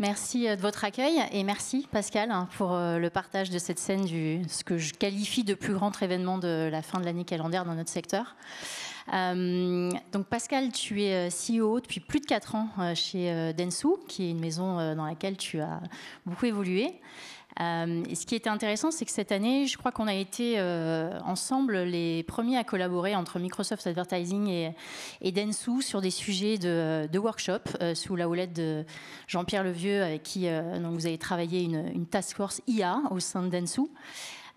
Merci de votre accueil et merci Pascal pour le partage de cette scène ce que je qualifie de plus grand événement de la fin de l'année calendaire dans notre secteur. Donc Pascal, tu es CEO depuis plus de 4 ans chez Dentsu, qui est une maison dans laquelle tu as beaucoup évolué. Et ce qui était intéressant, c'est que cette année, je crois qu'on a été ensemble les premiers à collaborer entre Microsoft Advertising et Dentsu sur des sujets de workshop sous la houlette de Jean-Pierre Levieux, avec qui donc vous avez travaillé une task force IA au sein de Dentsu.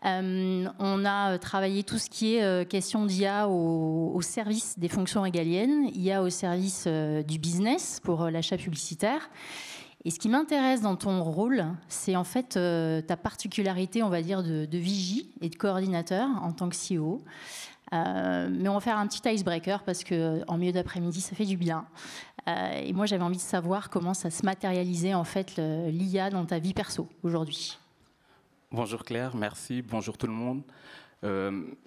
On a travaillé tout ce qui est question d'IA au service des fonctions régaliennes, IA au service du business pour l'achat publicitaire. Et ce qui m'intéresse dans ton rôle, c'est en fait ta particularité, on va dire, de vigie et de coordinateur en tant que CEO. Mais on va faire un petit icebreaker parce qu'en milieu d'après-midi, ça fait du bien. Et moi, j'avais envie de savoir comment ça se matérialisait, en fait, l'IA dans ta vie perso aujourd'hui. Bonjour Claire, merci. Bonjour tout le monde.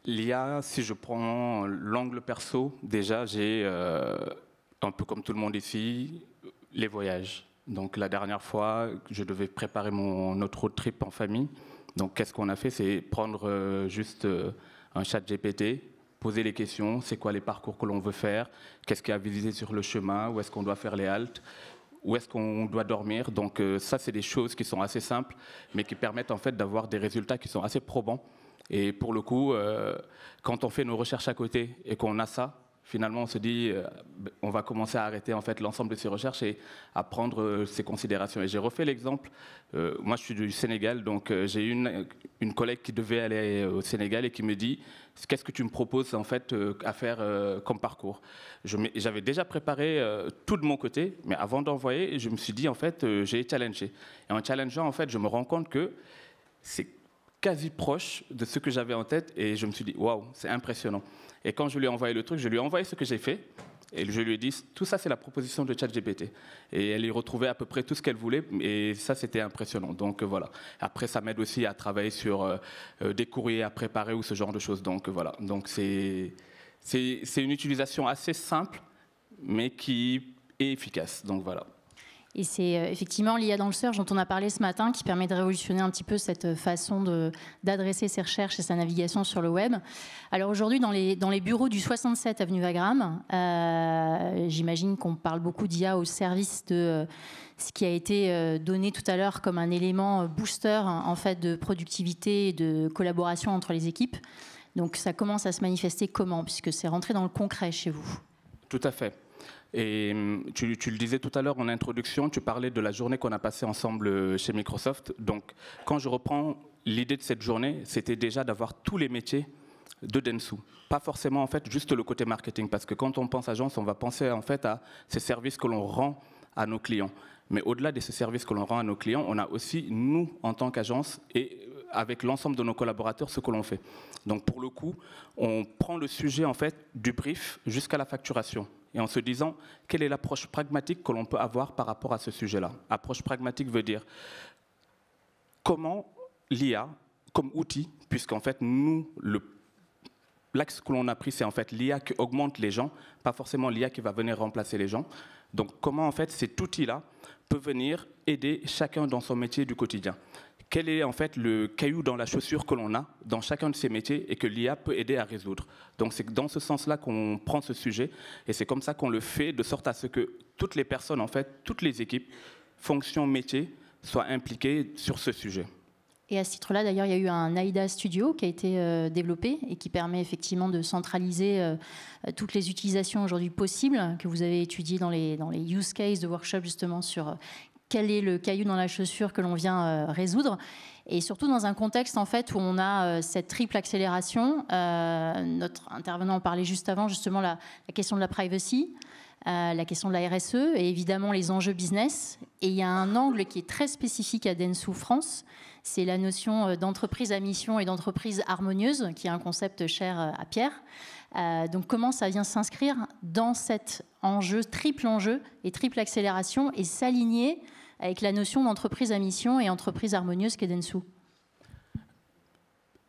L'IA, si je prends l'angle perso, déjà, j'ai, un peu comme tout le monde ici, les voyages. Donc la dernière fois, je devais préparer notre road trip en famille. Donc qu'est-ce qu'on a fait? C'est prendre juste un chat GPT, poser les questions, c'est quoi les parcours que l'on veut faire, qu'est-ce qu'il y a à visiter sur le chemin, où est-ce qu'on doit faire les haltes, où est-ce qu'on doit dormir. Donc ça, c'est des choses qui sont assez simples, mais qui permettent en fait d'avoir des résultats qui sont assez probants. Et pour le coup, quand on fait nos recherches à côté et qu'on a ça, finalement, on se dit, on va commencer à arrêter en fait l'ensemble de ces recherches et à prendre ces considérations. Et j'ai refait l'exemple. Moi, je suis du Sénégal, donc j'ai une collègue qui devait aller au Sénégal et qui me dit, qu'est-ce que tu me proposes en fait à faire comme parcours? J'avais déjà préparé tout de mon côté, mais avant d'envoyer, je me suis dit en fait, j'ai challengé. Et en challengeant, en fait, je me rends compte que c'est quasi proche de ce que j'avais en tête et je me suis dit, waouh, c'est impressionnant. Et quand je lui ai envoyé le truc, je lui ai envoyé ce que j'ai fait et je lui ai dit, tout ça c'est la proposition de ChatGPT. Et elle y retrouvait à peu près tout ce qu'elle voulait et ça c'était impressionnant. Donc voilà. Après ça m'aide aussi à travailler sur des courriers à préparer ou ce genre de choses. Donc voilà. Donc c'est une utilisation assez simple mais qui est efficace. Donc voilà. Et c'est effectivement l'IA dans le search dont on a parlé ce matin qui permet de révolutionner un petit peu cette façon d'adresser ses recherches et sa navigation sur le web. Alors aujourd'hui, dans les bureaux du 67 avenue Wagram, j'imagine qu'on parle beaucoup d'IA au service de ce qui a été donné tout à l'heure comme un élément booster en fait, de productivité et de collaboration entre les équipes. Donc ça commence à se manifester comment, puisque c'est rentré dans le concret chez vous? Tout à fait. Et tu le disais tout à l'heure en introduction, tu parlais de la journée qu'on a passée ensemble chez Microsoft. Donc, quand je reprends l'idée de cette journée, c'était déjà d'avoir tous les métiers de Dentsu. Pas forcément en fait juste le côté marketing, parce que quand on pense agence, on va penser en fait à ces services que l'on rend à nos clients. Mais au-delà de ces services que l'on rend à nos clients, on a aussi nous en tant qu'agence et avec l'ensemble de nos collaborateurs ce que l'on fait. Donc pour le coup, on prend le sujet en fait du brief jusqu'à la facturation. Et en se disant, quelle est l'approche pragmatique que l'on peut avoir par rapport à ce sujet-là? Approche pragmatique veut dire comment l'IA, comme outil, puisqu'en fait, nous, l'axe que l'on a pris, c'est en fait l'IA qui augmente les gens, pas forcément l'IA qui va venir remplacer les gens. Donc comment en fait cet outil-là peut venir aider chacun dans son métier du quotidien? Quel est en fait le caillou dans la chaussure que l'on a dans chacun de ces métiers et que l'IA peut aider à résoudre. Donc c'est dans ce sens-là qu'on prend ce sujet et c'est comme ça qu'on le fait de sorte à ce que toutes les personnes, en fait, toutes les équipes, fonctions, métiers, soient impliquées sur ce sujet. Et à ce titre-là, d'ailleurs, il y a eu un AIDA Studio qui a été développé et qui permet effectivement de centraliser toutes les utilisations aujourd'hui possibles que vous avez étudiées dans les use cases de workshop justement sur quel est le caillou dans la chaussure que l'on vient résoudre. Et surtout dans un contexte en fait, où on a cette triple accélération. Notre intervenant en parlait juste avant, justement la question de la privacy, la question de la RSE et évidemment les enjeux business. Et il y a un angle qui est très spécifique à Dentsu France, c'est la notion d'entreprise à mission et d'entreprise harmonieuse, qui est un concept cher à Pierre. Donc comment ça vient s'inscrire dans cet enjeu, triple enjeu et triple accélération et s'aligner avec la notion d'entreprise à mission et entreprise harmonieuse qu'est Dentsu?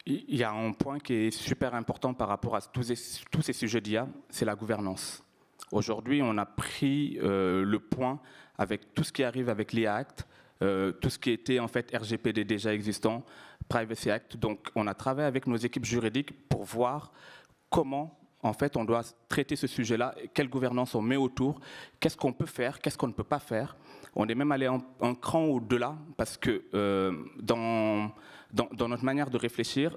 Il y a un point qui est super important par rapport à tous ces sujets d'IA, c'est la gouvernance. Aujourd'hui, on a pris le point avec tout ce qui arrive avec l'IA Act, tout ce qui était en fait RGPD déjà existant, Privacy Act. Donc on a travaillé avec nos équipes juridiques pour voir comment en fait on doit traiter ce sujet-là, quelle gouvernance on met autour, qu'est-ce qu'on peut faire, qu'est-ce qu'on ne peut pas faire. On est même allé un cran au-delà parce que dans notre manière de réfléchir,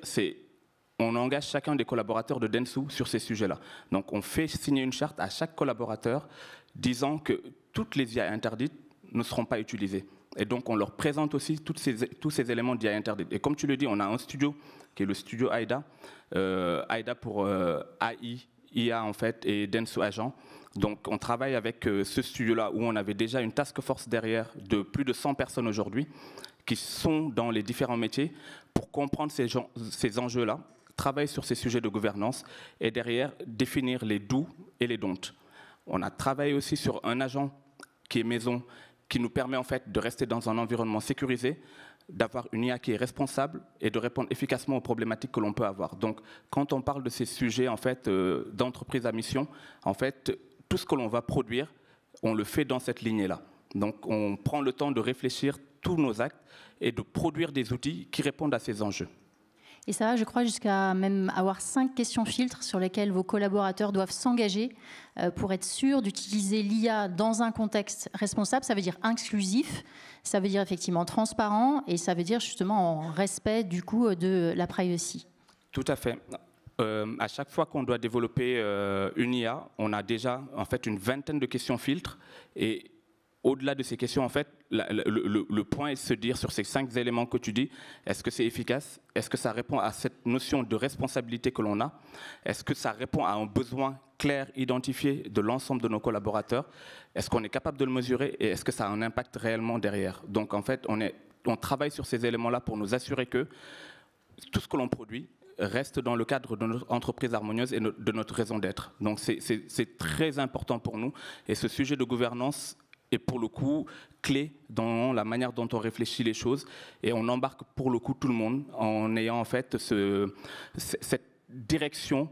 on engage chacun des collaborateurs de Dentsu sur ces sujets-là. Donc on fait signer une charte à chaque collaborateur disant que toutes les IA interdites ne seront pas utilisées. Et donc on leur présente aussi tous ces éléments d'IA interdites. Et comme tu le dis, on a un studio qui est le studio AIDA, AIDA pour AI, IA en fait, et Dentsu Agent. Donc on travaille avec ce studio-là où on avait déjà une task force derrière de plus de 100 personnes aujourd'hui qui sont dans les différents métiers pour comprendre ces enjeux-là, travailler sur ces sujets de gouvernance et derrière définir les do et les don't. On a travaillé aussi sur un agent qui est maison, qui nous permet en fait de rester dans un environnement sécurisé, d'avoir une IA qui est responsable et de répondre efficacement aux problématiques que l'on peut avoir. Donc, quand on parle de ces sujets en fait d'entreprise à mission, en fait, tout ce que l'on va produire, on le fait dans cette lignée-là. Donc, on prend le temps de réfléchir tous nos actes et de produire des outils qui répondent à ces enjeux. Et ça va, je crois, jusqu'à même avoir 5 questions filtres sur lesquelles vos collaborateurs doivent s'engager pour être sûrs d'utiliser l'IA dans un contexte responsable. Ça veut dire inclusif, ça veut dire effectivement transparent et ça veut dire justement en respect du coup de la privacy. Tout à fait. À chaque fois qu'on doit développer une IA, on a déjà en fait une vingtaine de questions filtres et au-delà de ces questions, en fait, le point est de se dire sur ces 5 éléments que tu dis, est-ce que c'est efficace? Est-ce que ça répond à cette notion de responsabilité que l'on a? Est-ce que ça répond à un besoin clair, identifié de l'ensemble de nos collaborateurs? Est-ce qu'on est capable de le mesurer? Et est-ce que ça a un impact réellement derrière? Donc, en fait, on travaille sur ces éléments-là pour nous assurer que tout ce que l'on produit reste dans le cadre de notre entreprise harmonieuse et de notre raison d'être. Donc, c'est très important pour nous. Et ce sujet de gouvernance est pour le coup clé dans la manière dont on réfléchit les choses et on embarque pour le coup tout le monde en ayant en fait cette direction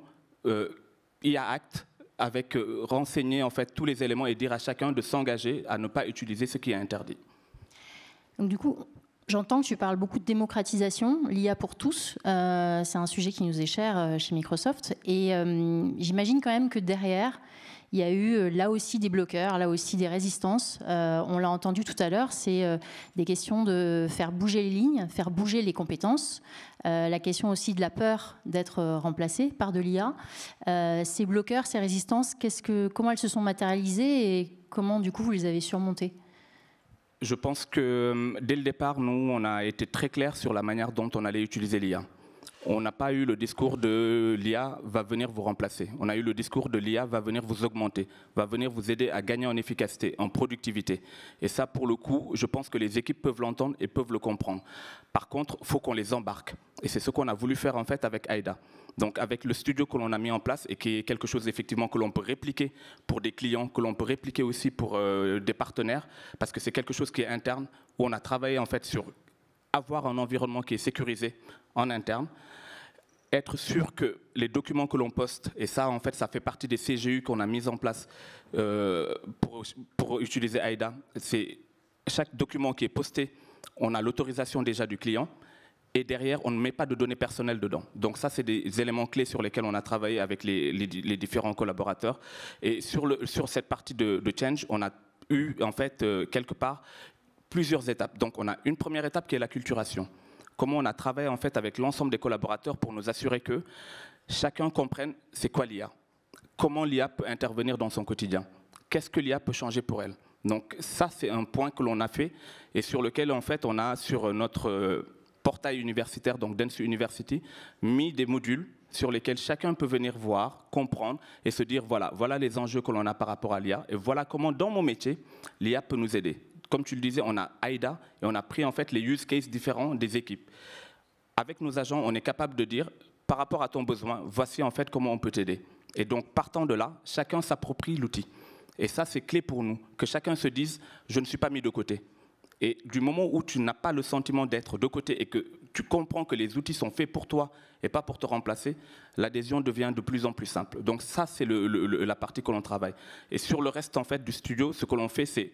IA Act avec renseigner en fait tous les éléments et dire à chacun de s'engager à ne pas utiliser ce qui est interdit. Donc du coup, j'entends que tu parles beaucoup de démocratisation, l'IA pour tous, c'est un sujet qui nous est cher chez Microsoft et j'imagine quand même que derrière il y a eu là aussi des bloqueurs, là aussi des résistances. On l'a entendu tout à l'heure, c'est des questions de faire bouger les lignes, faire bouger les compétences. La question aussi de la peur d'être remplacé par de l'IA. Ces bloqueurs, ces résistances, comment elles se sont matérialisées et comment du coup vous les avez surmontées? Je pense que dès le départ, nous, on a été très clair sur la manière dont on allait utiliser l'IA. On n'a pas eu le discours de l'IA va venir vous remplacer. On a eu le discours de l'IA va venir vous augmenter, va venir vous aider à gagner en efficacité, en productivité. Et ça, pour le coup, je pense que les équipes peuvent l'entendre et peuvent le comprendre. Par contre, il faut qu'on les embarque. Et c'est ce qu'on a voulu faire en fait avec AIDA. Donc avec le studio que l'on a mis en place et qui est quelque chose effectivement que l'on peut répliquer pour des clients, que l'on peut répliquer aussi pour des partenaires, parce que c'est quelque chose qui est interne, où on a travaillé en fait sur avoir un environnement qui est sécurisé en interne, être sûr que les documents que l'on poste, et ça en fait ça fait partie des CGU qu'on a mis en place pour utiliser AIDA, c'est chaque document qui est posté, on a l'autorisation déjà du client, et derrière on ne met pas de données personnelles dedans. Donc ça c'est des éléments clés sur lesquels on a travaillé avec les différents collaborateurs. Et sur cette partie de change, on a eu en fait quelque part plusieurs étapes. Donc on a une première étape qui est l'acculturation. Comment on a travaillé en fait avec l'ensemble des collaborateurs pour nous assurer que chacun comprenne c'est quoi l'IA, comment l'IA peut intervenir dans son quotidien, qu'est-ce que l'IA peut changer pour elle. Donc ça c'est un point que l'on a fait et sur lequel en fait on a sur notre portail universitaire, donc Dentsu University, mis des modules sur lesquels chacun peut venir voir, comprendre et se dire voilà les enjeux que l'on a par rapport à l'IA et voilà comment dans mon métier l'IA peut nous aider. Comme tu le disais, on a AIDA et on a pris en fait les use cases différents des équipes. Avec nos agents, on est capable de dire, par rapport à ton besoin, voici en fait comment on peut t'aider. Et donc, partant de là, chacun s'approprie l'outil. Et ça, c'est clé pour nous, que chacun se dise, je ne suis pas mis de côté. Et du moment où tu n'as pas le sentiment d'être de côté et que tu comprends que les outils sont faits pour toi et pas pour te remplacer, l'adhésion devient de plus en plus simple. Donc ça, c'est la partie que l'on travaille. Et sur le reste en fait, du studio, ce que l'on fait, c'est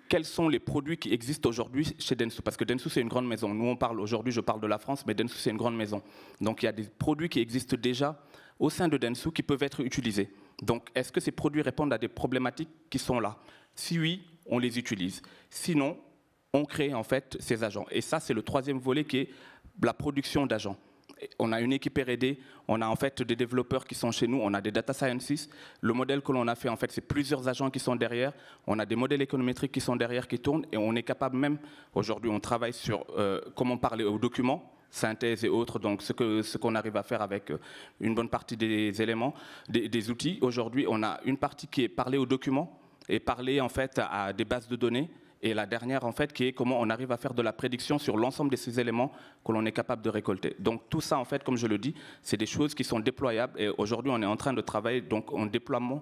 quels sont les produits qui existent aujourd'hui chez Dentsu. Parce que Dentsu, c'est une grande maison. Nous, on parle aujourd'hui, je parle de la France, mais Dentsu, c'est une grande maison. Donc, il y a des produits qui existent déjà au sein de Dentsu qui peuvent être utilisés. Donc, est-ce que ces produits répondent à des problématiques qui sont là? Si oui, on les utilise. Sinon, on crée en fait ces agents. Et ça, c'est le troisième volet qui est la production d'agents. On a une équipe R&D, on a en fait des développeurs qui sont chez nous, on a des data scientists. Le modèle que l'on a fait, en fait, c'est plusieurs agents qui sont derrière. On a des modèles économétriques qui sont derrière, qui tournent, et on est capable même, aujourd'hui, on travaille sur comment parler aux documents, synthèse et autres, donc ce qu'on arrive à faire avec une bonne partie des éléments, des outils. Aujourd'hui, on a une partie qui est parler aux documents et parler en fait à des bases de données. Et la dernière, en fait, qui est comment on arrive à faire de la prédiction sur l'ensemble de ces éléments que l'on est capable de récolter. Donc tout ça, en fait, comme je le dis, c'est des choses qui sont déployables. Et aujourd'hui, on est en train de travailler donc, en déploiement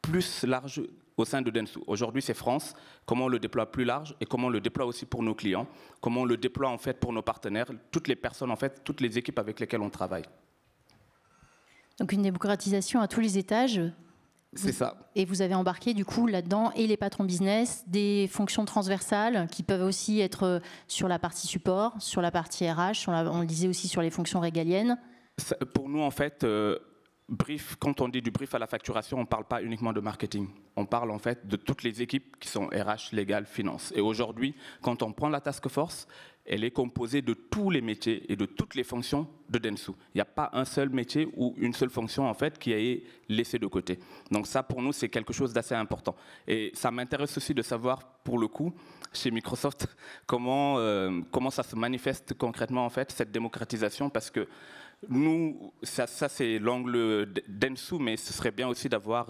plus large au sein de Dentsu. Aujourd'hui, c'est France. Comment on le déploie plus large et comment on le déploie aussi pour nos clients. Comment on le déploie, en fait, pour nos partenaires, toutes les personnes, en fait, toutes les équipes avec lesquelles on travaille. Donc une démocratisation à tous les étages. C'est ça. Et vous avez embarqué du coup là-dedans et les patrons business, des fonctions transversales qui peuvent aussi être sur la partie support, sur la partie RH, on le disait aussi sur les fonctions régaliennes. Pour nous, en fait, brief, quand on dit du brief à la facturation, on ne parle pas uniquement de marketing. On parle en fait de toutes les équipes qui sont RH, légal, finance. Et aujourd'hui, quand on prend la task force, elle est composée de tous les métiers et de toutes les fonctions de Dentsu. Il n'y a pas un seul métier ou une seule fonction en fait qui est laissée de côté. Donc ça, pour nous, c'est quelque chose d'assez important. Et ça m'intéresse aussi de savoir, pour le coup, chez Microsoft, comment ça se manifeste concrètement en fait cette démocratisation, parce que nous, ça c'est l'angle Dentsu, mais ce serait bien aussi d'avoir,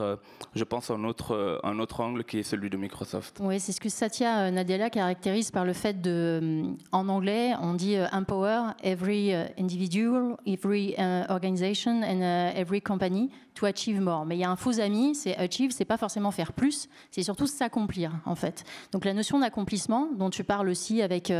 je pense, un autre angle qui est celui de Microsoft. Oui, c'est ce que Satya Nadella caractérise par le fait de, en anglais, on dit empower every individual, every organization and every company to achieve more. Mais il y a un faux ami, c'est achieve, c'est pas forcément faire plus, c'est surtout s'accomplir en fait. Donc la notion d'accomplissement, dont tu parles aussi avec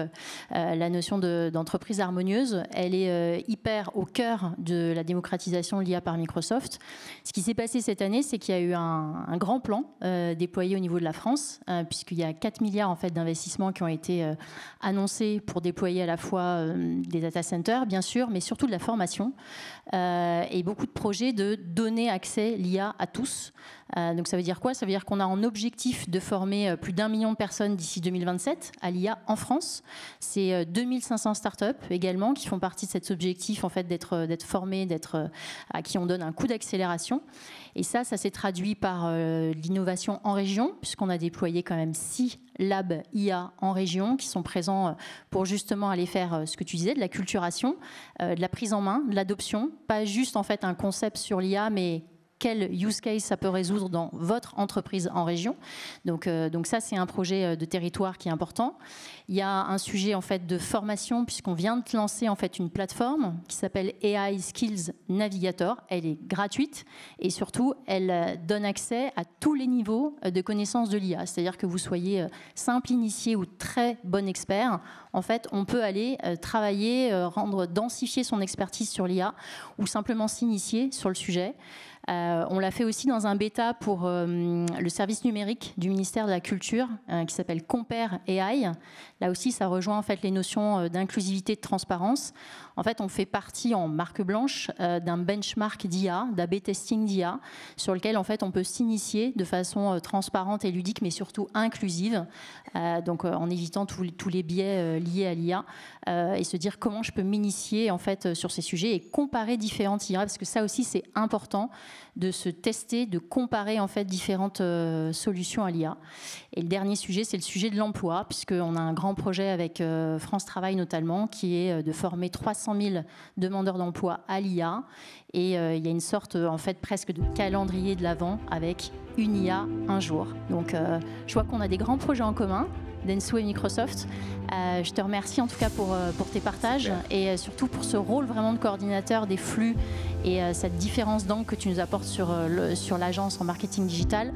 la notion d'entreprise harmonieuse, elle est hyper au cœur de la démocratisation de l'IA par Microsoft. Ce qui s'est passé cette année, c'est qu'il y a eu un grand plan déployé au niveau de la France, puisqu'il y a 4 milliards en fait, d'investissements qui ont été annoncés pour déployer à la fois des data centers, bien sûr, mais surtout de la formation, et beaucoup de projets de donner accès l'IA à tous. Donc ça veut dire quoi? Ça veut dire qu'on a en objectif de former plus d'1 million de personnes d'ici 2027 à l'IA en France. C'est 2500 startups également qui font partie de cet objectif en fait, d'être formés, à qui on donne un coup d'accélération. Et ça s'est traduit par l'innovation en région, puisqu'on a déployé quand même 6 labs IA en région qui sont présents pour justement aller faire ce que tu disais, de la culturation, de la prise en main, de l'adoption. Pas juste en fait un concept sur l'IA, mais quel use case ça peut résoudre dans votre entreprise en région. Donc ça, c'est un projet de territoire qui est important. Il y a un sujet en fait de formation, puisqu'on vient de lancer en fait une plateforme qui s'appelle AI Skills Navigator. Elle est gratuite et surtout, elle donne accès à tous les niveaux de connaissance de l'IA. C'est-à-dire que vous soyez simple initié ou très bon expert, en fait, on peut aller travailler, densifier son expertise sur l'IA ou simplement s'initier sur le sujet. On l'a fait aussi dans un bêta pour le service numérique du ministère de la Culture qui s'appelle Compare AI. Là aussi, ça rejoint en fait les notions d'inclusivité et de transparence. En fait, on fait partie en marque blanche d'un benchmark d'IA, d'A/B testing d'IA, sur lequel en fait on peut s'initier de façon transparente et ludique, mais surtout inclusive, donc en évitant tous les biais liés à l'IA, et se dire comment je peux m'initier en fait sur ces sujets et comparer différentes IA, parce que ça aussi c'est important de se tester, de comparer en fait différentes solutions à l'IA. Et le dernier sujet, c'est le sujet de l'emploi, puisqu'on a un grand projet avec France Travail notamment, qui est de former 300 000 demandeurs d'emploi à l'IA. Et il y a une sorte en fait presque de calendrier de l'Avent avec une IA un jour. Donc je vois qu'on a des grands projets en commun, Dentsu et Microsoft. Je te remercie en tout cas pour tes partages et surtout pour ce rôle vraiment de coordinateur des flux et cette différence d'angle que tu nous apportes sur l'agence en marketing digital.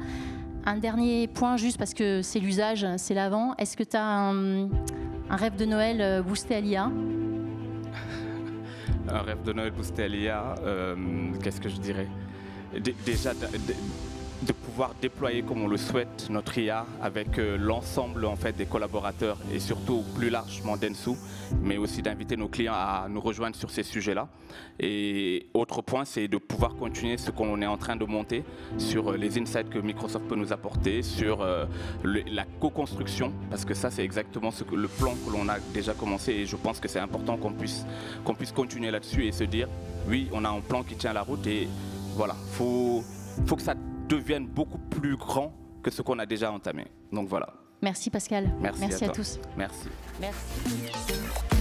Un dernier point juste parce que c'est l'usage, c'est l'avant. Est-ce que tu as un rêve de Noël boosté à l'IA? Un rêve de Noël boosté à l'IA, qu'est-ce que je dirais? Déjà, de pouvoir déployer comme on le souhaite notre IA avec l'ensemble en fait des collaborateurs et surtout plus largement d'Ensu, mais aussi d'inviter nos clients à nous rejoindre sur ces sujets-là. Et autre point, c'est de pouvoir continuer ce qu'on est en train de monter sur les insights que Microsoft peut nous apporter, sur la co-construction, parce que ça c'est exactement le plan que l'on a déjà commencé et je pense que c'est important qu'on puisse continuer là-dessus et se dire oui, on a un plan qui tient la route et voilà, faut que ça devienne beaucoup plus grand que ce qu'on a déjà entamé. Donc voilà. Merci Pascal. Merci à tous. Merci. Merci.